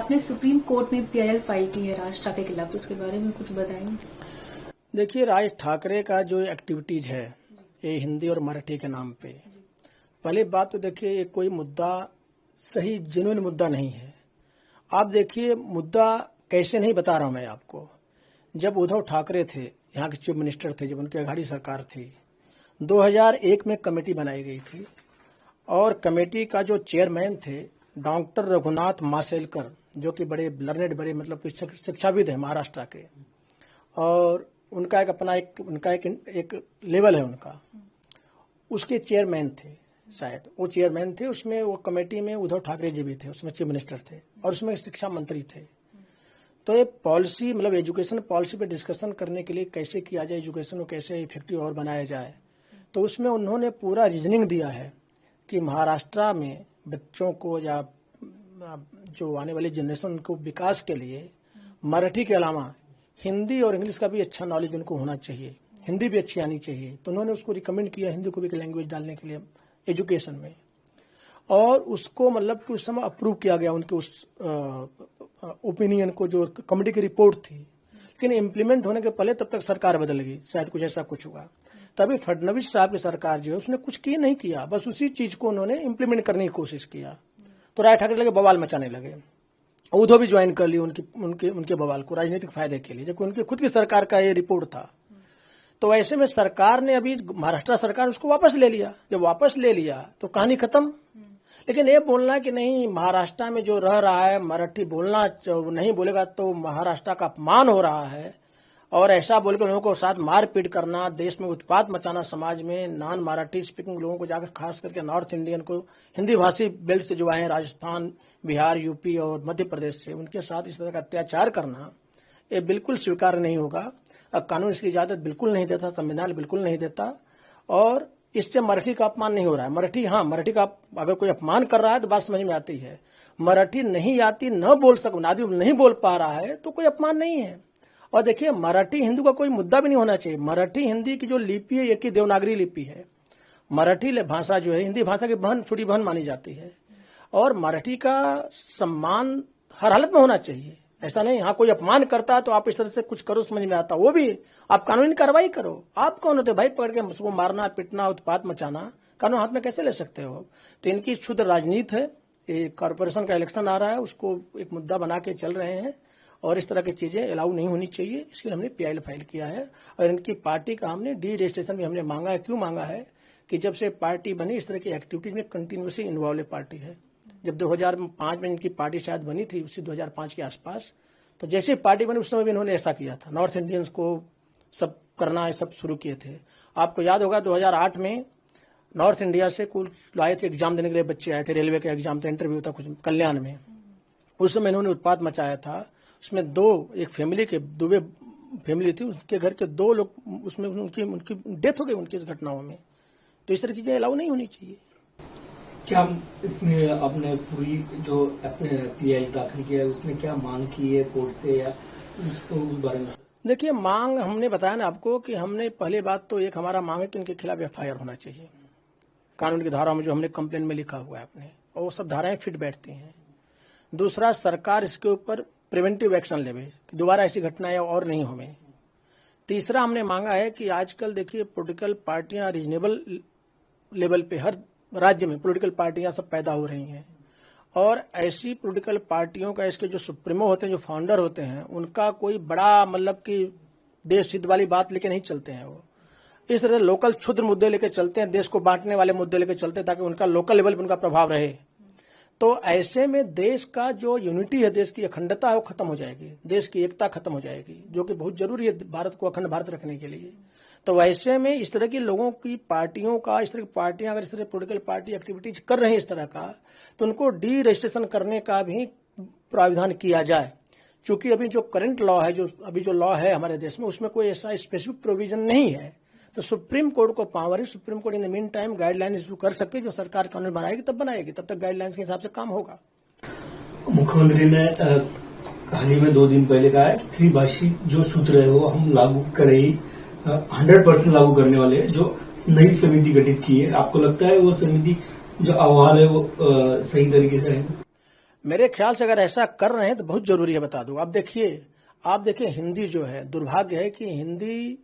आपने supreme court में PIL file की है राज ठाकरे के खिलाफ, तो उसके बारे में कुछ बताएंगे? देखिए, राज ठाकरे का जो एक्टिविटीज है ये हिंदी और मराठी के नाम पे, पहली बात तो देखिए ये कोई मुद्दा सही जेन्युइन मुद्दा नहीं है। आप देखिए मुद्दा कैसे नहीं बता रहा हूं मैं आपको। जब उद्धव ठाकरे थे यहाँ के चीफ मिनिस्टर थे, जब उनकी अघाड़ी सरकार थी, 2001 में कमेटी बनाई गई थी और कमेटी का जो चेयरमैन थे डॉक्टर रघुनाथ माशेलकर, जो कि बड़े लर्नेड, बड़े मतलब शिक्षाविद है महाराष्ट्र के, और उनका एक अपना एक लेवल है उनका, उसके चेयरमैन थे शायद, वो चेयरमैन थे। उसमें वो कमेटी में उद्धव ठाकरे जी भी थे, उसमें चीफ मिनिस्टर थे और उसमें शिक्षा मंत्री थे। तो ये पॉलिसी मतलब एजुकेशन पॉलिसी पे डिस्कशन करने के लिए कैसे किया जाए, एजुकेशन को कैसे इफेक्टिव और बनाया जाए, तो उसमें उन्होंने पूरा रीजनिंग दिया है कि महाराष्ट्र में बच्चों को या जो आने वाली जनरेशन को विकास के लिए मराठी के अलावा हिंदी और इंग्लिश का भी अच्छा नॉलेज उनको होना चाहिए, हिंदी भी अच्छी आनी चाहिए। तो उन्होंने उसको रिकमेंड किया हिंदी को भी एक लैंग्वेज डालने के लिए एजुकेशन में, और उसको मतलब कि उस समय अप्रूव किया गया उनके उस ओपिनियन को, जो कमेटी की रिपोर्ट थी। लेकिन इम्प्लीमेंट होने के पहले तब तक सरकार बदल गई, शायद कुछ ऐसा कुछ हुआ। तभी फडणवीस साहब की सरकार जो है उसने कुछ किए नहीं किया, बस उसी चीज को उन्होंने इम्प्लीमेंट करने की कोशिश किया। तो राज ठाकरे लगे बवाल मचाने लगे, उद्धव भी ज्वाइन कर ली उनके बवाल को राजनीतिक फायदे के लिए, जबकि उनकी खुद की सरकार का ये रिपोर्ट था। तो ऐसे में सरकार ने अभी महाराष्ट्र सरकार उसको वापस ले लिया। जब वापस ले लिया तो कहानी खत्म। लेकिन ये बोलना कि नहीं महाराष्ट्र में जो रह रहा है मराठी बोलना नहीं बोलेगा तो महाराष्ट्र का अपमान हो रहा है, और ऐसा बोलकर लोगों को साथ मारपीट करना, देश में उत्पात मचाना, समाज में नॉन मराठी स्पीकिंग लोगों को जाकर खास करके नॉर्थ इंडियन को, हिंदी भाषी बेल्ट से जो आए हैं राजस्थान, बिहार, यूपी और मध्य प्रदेश से, उनके साथ इस तरह का अत्याचार करना ये बिल्कुल स्वीकार नहीं होगा। अब कानून इसकी इजाजत बिल्कुल नहीं देता, संविधान बिल्कुल नहीं देता, और इससे मराठी का अपमान नहीं हो रहा है। मराठी, हाँ मराठी का अगर कोई अपमान कर रहा है तो बात समझ में आती है। मराठी नहीं आती, न बोल नहीं बोल पा रहा है तो कोई अपमान नहीं है। और देखिए मराठी हिंदू का कोई मुद्दा भी नहीं होना चाहिए। मराठी हिंदी की जो लिपि है एक ही देवनागरी लिपि है। मराठी भाषा जो है हिंदी भाषा की बहन, छोटी बहन मानी जाती है, और मराठी का सम्मान हर हालत में होना चाहिए। ऐसा नहीं हाँ कोई अपमान करता है तो आप इस तरह से कुछ करो, समझ में आता, वो भी आप कानूनी कार्रवाई करो। आप कौन होते भाई पकड़ के उसको मारना, पिटना, उत्पात मचाना, कानून हाथ में कैसे ले सकते हो? तो इनकी शुद्ध राजनीति है। ये कॉर्पोरेशन का इलेक्शन आ रहा है, उसको एक मुद्दा बना के चल रहे हैं, और इस तरह की चीजें अलाउ नहीं होनी चाहिए। इसके लिए हमने PIL फाइल किया है, और इनकी पार्टी का हमने डी रजिस्ट्रेशन भी हमने मांगा है। क्यों मांगा है कि जब से पार्टी बनी इस तरह की एक्टिविटीज में कंटिन्यूसली इन्वॉल्व है पार्टी है। जब 2005 में इनकी पार्टी शायद बनी थी, उसी 2005 के आसपास, तो जैसे पार्टी बनी उस समय भी इन्होंने ऐसा किया था, नॉर्थ इंडियंस को सब करना, सब शुरू किए थे। आपको याद होगा 2008 में नॉर्थ इंडिया से कुल आए थे एग्जाम देने के लिए, बच्चे आए थे, रेलवे का एग्जाम था, इंटरव्यू था कुछ कल्याण में। उस समय इन्होंने उत्पात मचाया था। उसमें एक फैमिली के दुबे फैमिली थी, उसके घर के 2 लोग उसमें उनकी डेथ हो गई उनकी इस घटनाओं में। तो इस तरह की चीजें अलाउ नहीं होनी चाहिए। क्या इसमें आपने पूरी जो PIL दाखिल किया है उसमें क्या मांग की है कोर्ट से, या उसको उस बारे में? देखिए मांग हमने बताया ना आपको कि हमने पहले बात तो एक हमारा मांग है कि उनके खिलाफ FIR होना चाहिए, कानून की धारा में जो हमने कंप्लेन में लिखा हुआ है अपने, और वो सब धाराएं फिट बैठती हैं। दूसरा, सरकार इसके ऊपर प्रिवेंटिव एक्शन लेवे कि दोबारा ऐसी घटनाएं और नहीं होवे। तीसरा, हमने मांगा है कि आजकल देखिए पॉलिटिकल पार्टियां रीजनेबल लेवल पे हर राज्य में पॉलिटिकल पार्टियां सब पैदा हो रही हैं, और ऐसी पॉलिटिकल पार्टियों का इसके जो सुप्रीमो होते हैं, जो फाउंडर होते हैं, उनका कोई बड़ा मतलब कि देश हित वाली बात लेके नहीं चलते हैं। वो इस तरह से लोकल क्षुद्र मुद्दे लेके चलते हैं, देश को बांटने वाले मुद्दे लेके चलते हैं, ताकि उनका लोकल लेवल पर उनका प्रभाव रहे। तो ऐसे में देश का जो यूनिटी है, देश की अखंडता है, वो खत्म हो जाएगी, देश की एकता खत्म हो जाएगी, जो कि बहुत जरूरी है भारत को अखंड भारत रखने के लिए। तो वैसे में इस तरह की लोगों की पार्टियों का, इस तरह की पार्टियां अगर इस तरह पॉलिटिकल पार्टी एक्टिविटीज कर रही है इस तरह का, तो उनको डी रजिस्ट्रेशन करने का भी प्राविधान किया जाए। क्योंकि अभी जो करंट लॉ है, जो अभी जो लॉ है हमारे देश में, उसमें कोई ऐसा स्पेसिफिक प्रोविजन नहीं है। तो सुप्रीम कोर्ट को पावर है, supreme court in the mean time guideline issue कर सकती है। जो सरकार कानून बनाएगी तब बनाएगी, तब तक गाइडलाइंस के हिसाब से काम होगा। मुख्यमंत्री ने हाल ही में 2 दिन पहले कहा है कि त्रिभाषी जो सूत्र है वो हम लागू करें ही, 100% लागू करने वाले हैं। जो नई समिति गठित की है, आपको लगता है वो समिति जो अहवाल है वो सही तरीके से है? मेरे ख्याल से अगर ऐसा कर रहे हैं तो बहुत जरूरी है, बता दूं। आप देखिए हिंदी जो है, दुर्भाग्य है कि हिंदी,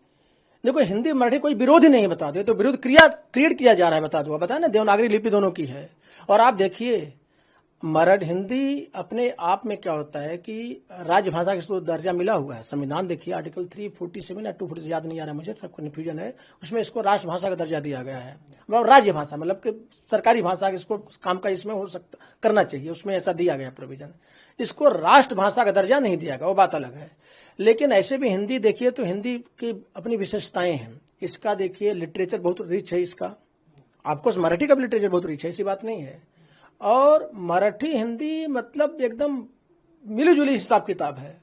देखो हिंदी मराठी कोई विरोध ही नहीं है, बता दो। तो विरोध क्रिएट किया जा रहा है, बता दो। बताए ना, देवनागरी लिपि दोनों की है। और आप देखिए हिंदी अपने आप में क्या होता है कि राजभाषा का इसको दर्जा मिला हुआ है। संविधान देखिए आर्टिकल 347 या 240 याद नहीं आ रहा है मुझे, सबको कन्फ्यूजन है, उसमें इसको राष्ट्रभाषा का दर्जा दिया गया है। मतलब राज्य भाषा, मतलब कि सरकारी भाषा, इसको काम का इसमें हो सकता करना चाहिए, उसमें ऐसा दिया गया प्रोविजन। इसको राष्ट्रभाषा का दर्जा नहीं दिया गया, वो बात अलग है। लेकिन ऐसे भी हिंदी देखिए तो हिंदी की अपनी विशेषताएं हैं। इसका देखिए लिटरेचर बहुत रिच है इसका, आपको मराठी का भी लिटरेचर बहुत रिच है, ऐसी बात नहीं है। और मराठी हिंदी मतलब एकदम मिली जुली हिसाब किताब है।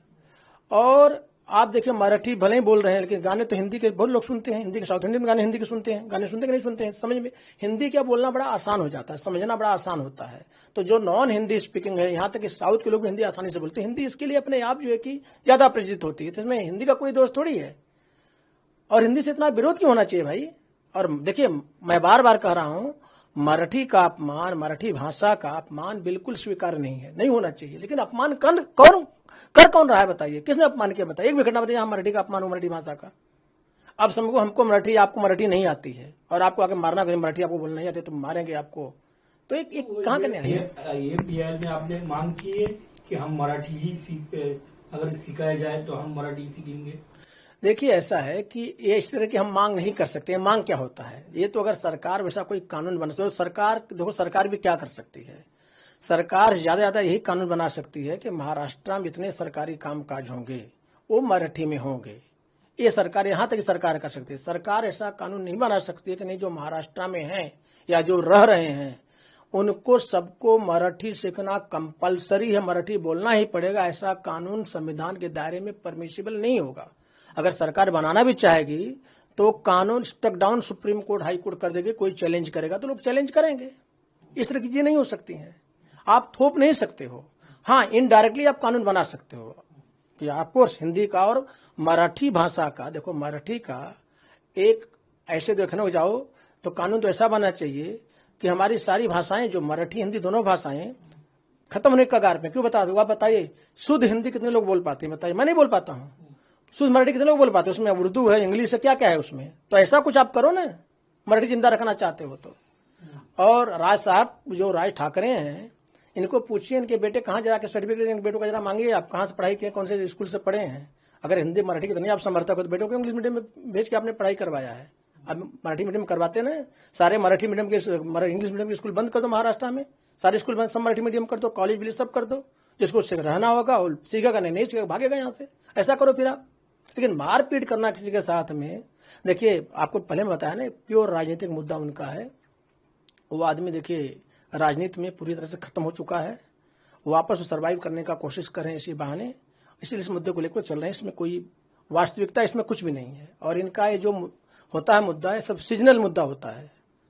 और आप देखिए मराठी भले ही बोल रहे हैं, लेकिन गाने तो हिंदी के बहुत लोग सुनते हैं। हिंदी के साउथ इंडियन गाने हिंदी के सुनते हैं, गाने सुनते कि नहीं सुनते हैं, समझ में हिंदी क्या बोलना बड़ा आसान हो जाता है, समझना बड़ा आसान होता है। तो जो नॉन हिंदी स्पीकिंग है, यहाँ तक कि साउथ के लोग हिंदी आसानी से बोलते हैं। हिंदी इसके लिए अपने आप जो है कि ज्यादा परिचित होती है, तो इसमें हिंदी का कोई दोष थोड़ी है। और हिंदी से इतना विरोध क्यों होना चाहिए भाई। और देखिए मैं बार बार कह रहा हूं, मराठी का अपमान, मराठी भाषा का अपमान बिल्कुल स्वीकार नहीं है, नहीं होना चाहिए। लेकिन अपमान कौन रहा है बताइए, किसने अपमान किया बताइए, एक भी घटना बताइए हम मराठी का अपमान हो, मराठी भाषा का। अब समझो हमको मराठी, आपको मराठी नहीं आती है और आपको आके मारना, कहीं मराठी आपको बोलना नहीं आती तो मारेंगे आपको, तो एक कहाँ का न्याय है। ये पीआईएल में आपने मांग की है कि हम मराठी ही अगर सिखाया जाए तो हम मराठी सीखेंगे। देखिए ऐसा है कि ये इस तरह की हम मांग नहीं कर सकते हैं। मांग क्या होता है, ये तो अगर सरकार वैसा कोई कानून बना तो सरकार, देखो सरकार भी क्या कर सकती है, सरकार ज्यादा यही कानून बना सकती है कि महाराष्ट्र में इतने सरकारी कामकाज होंगे वो मराठी में होंगे। ये सरकार, यहाँ तक सरकार कर सकती है। सरकार ऐसा कानून नहीं बना सकती है कि नहीं, जो महाराष्ट्र में हैं या जो रह रहे हैं उनको सबको मराठी सीखना कंपलसरी है, मराठी बोलना ही पड़ेगा, ऐसा कानून संविधान के दायरे में परमिसिबल नहीं होगा। अगर सरकार बनाना भी चाहेगी तो कानून struck down Supreme Court, High Court कर देगी। कोई चैलेंज करेगा तो लोग चैलेंज करेंगे। इस तरह की चीजें नहीं हो सकती हैं, आप थोप नहीं सकते हो। हाँ, इनडायरेक्टली आप कानून बना सकते हो कि आपको हिंदी का और मराठी भाषा का, देखो मराठी का एक ऐसे देखने जाओ तो कानून तो ऐसा बनना चाहिए कि हमारी सारी भाषाएं, जो मराठी हिंदी दोनों भाषाएं खत्म होने के कगार पे। क्यों बता दो, आप बताइए शुद्ध हिंदी कितने लोग बोल पाते हैं बताइए, मैं नहीं बोल पाता हूँ। शुद्ध मराठी कितने लोग बोल पाते हैं, उसमें उर्दू है, इंग्लिश है, क्या क्या है उसमें। तो ऐसा कुछ आप करो ना, मराठी जिंदा रखना चाहते हो तो। और राज साहब, जो राज ठाकरे हैं, इनको पूछिए इनके बेटे कहाँ जाके सर्टिफिकेट, इनके बेटों का जरा मांगिए, आप कहाँ से पढ़ाई किए, कौन से स्कूल से पढ़े हैं। अगर हिंदी मराठी की नहीं आप समर्थक हो तो बेटों को इंग्लिश मीडियम में भेज के आपने पढ़ाई करवाया है। अब मराठी मीडियम करवाते ना, सारे मराठी मीडियम के, इंग्लिश मीडियम के स्कूल बंद कर दो महाराष्ट्र में, सारे स्कूल बंद, सब मराठी मीडियम कर दो, कॉलेज भी सब कर दो। जिसको रहना होगा वो सीखेगा, नहीं सीखेगा भागेगा यहाँ से। ऐसा करो फिर आप। लेकिन मारपीट करना किसी के साथ में, देखिए आपको पहले में बताया ना, प्योर राजनीतिक मुद्दा उनका है। वो आदमी देखिए राजनीति में पूरी तरह से खत्म हो चुका है, वापस सर्वाइव करने का कोशिश कर रहे हैं इसी बहाने, इसलिए इस मुद्दे को लेकर चल रहे हैं। इसमें कोई वास्तविकता इसमें कुछ भी नहीं है। और इनका ये जो होता है मुद्दा है, सब सीजनल मुद्दा होता है।